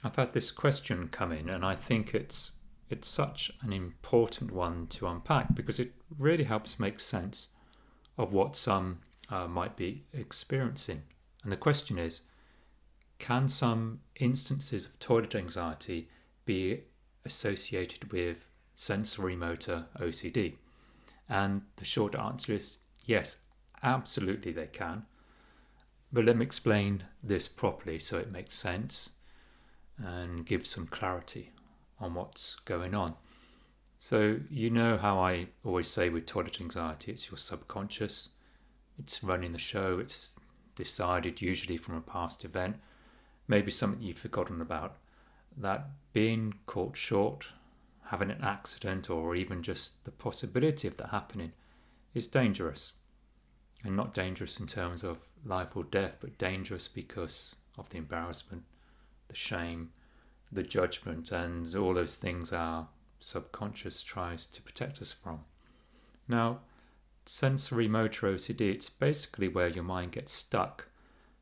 I've had this question come in, and I think it's such an important one to unpack because it really helps make sense of what some might be experiencing. And the question is, can some instances of toilet anxiety be associated with sensorimotor OCD? And the short answer is yes, absolutely they can. But let me explain this properly so it makes sense and give some clarity on what's going on. So, you know how I always say with toilet anxiety, it's your subconscious, it's running the show, it's decided usually from a past event, maybe something you've forgotten about. That being caught short, having an accident, or even just the possibility of that happening is dangerous. And not dangerous in terms of life or death, but dangerous because of the embarrassment, the shame, the judgment, and all those things our subconscious tries to protect us from. Now, sensorimotor OCD, it's basically where your mind gets stuck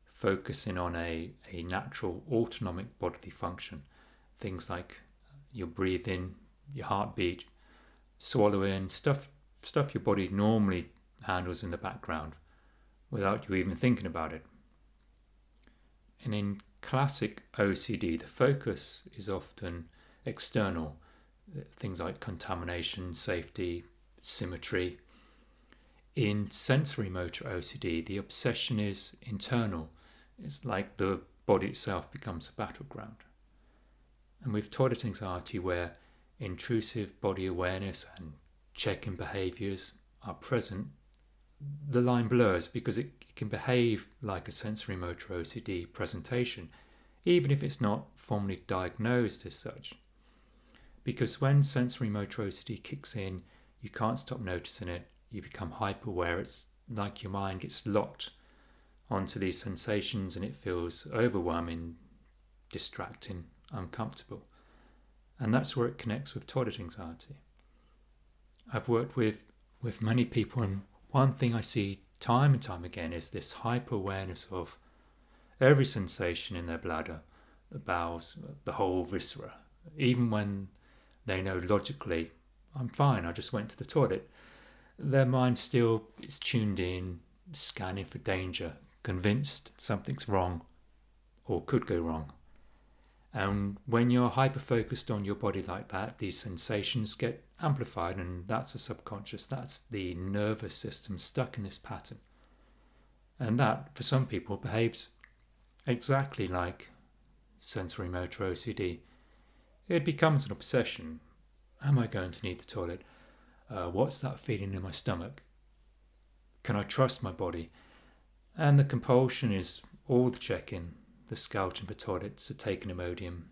focusing on a natural autonomic bodily function. Things like your breathing, your heartbeat, swallowing, stuff your body normally handles in the background without you even thinking about it. And in classic OCD, the focus is often external, things like contamination, safety, symmetry. In sensorimotor OCD, the obsession is internal. It's like the body itself becomes a battleground. And with toilet anxiety, where intrusive body awareness and check-in behaviours are present, the line blurs because it can behave like a sensorimotor OCD presentation, even if it's not formally diagnosed as such. Because when sensorimotor OCD kicks in, you can't stop noticing it, you become hyper-aware, it's like your mind gets locked onto these sensations and it feels overwhelming, distracting, uncomfortable. And that's where it connects with toilet anxiety. I've worked with many people, and one thing I see time and time again is this hyper-awareness of every sensation in their bladder, the bowels, the whole viscera. Even when they know logically, I'm fine, I just went to the toilet, their mind still is tuned in, scanning for danger, convinced something's wrong or could go wrong. And when you're hyper-focused on your body like that, these sensations get amplified, and that's the subconscious, that's the nervous system stuck in this pattern. And that, for some people, behaves exactly like sensorimotor OCD. It becomes an obsession. Am I going to need the toilet? What's that feeling in my stomach? Can I trust my body? And the compulsion is all the check-in, the scouting for toilets, the taking Imodium,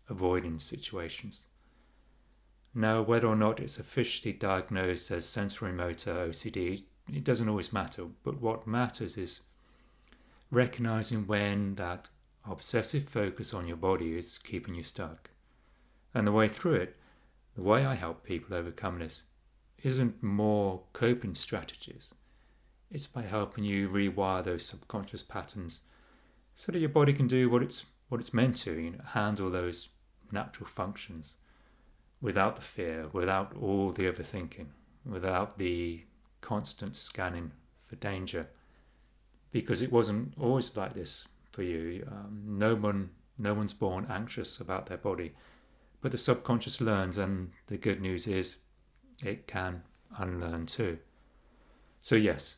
avoiding situations. Now, whether or not it's officially diagnosed as sensorimotor OCD, it doesn't always matter, but what matters is recognizing when that obsessive focus on your body is keeping you stuck. And the way through it, the way I help people overcome this, isn't more coping strategies. It's by helping you rewire those subconscious patterns so that your body can do what it's meant to, handle those natural functions without the fear, without all the overthinking, without the constant scanning for danger. Because it wasn't always like this for you. No one's born anxious about their body, but the subconscious learns, and the good news is it can unlearn too. So yes,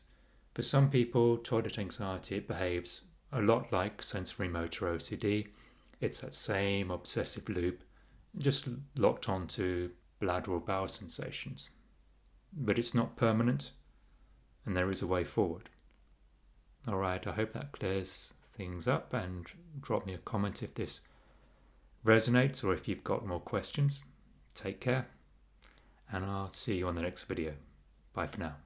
for some people, toilet anxiety, it behaves a lot like sensorimotor OCD. It's that same obsessive loop, just locked onto bladder or bowel sensations. But it's not permanent, and there is a way forward. Alright, I hope that clears things up, and drop me a comment if this resonates or if you've got more questions. Take care, and I'll see you on the next video. Bye for now.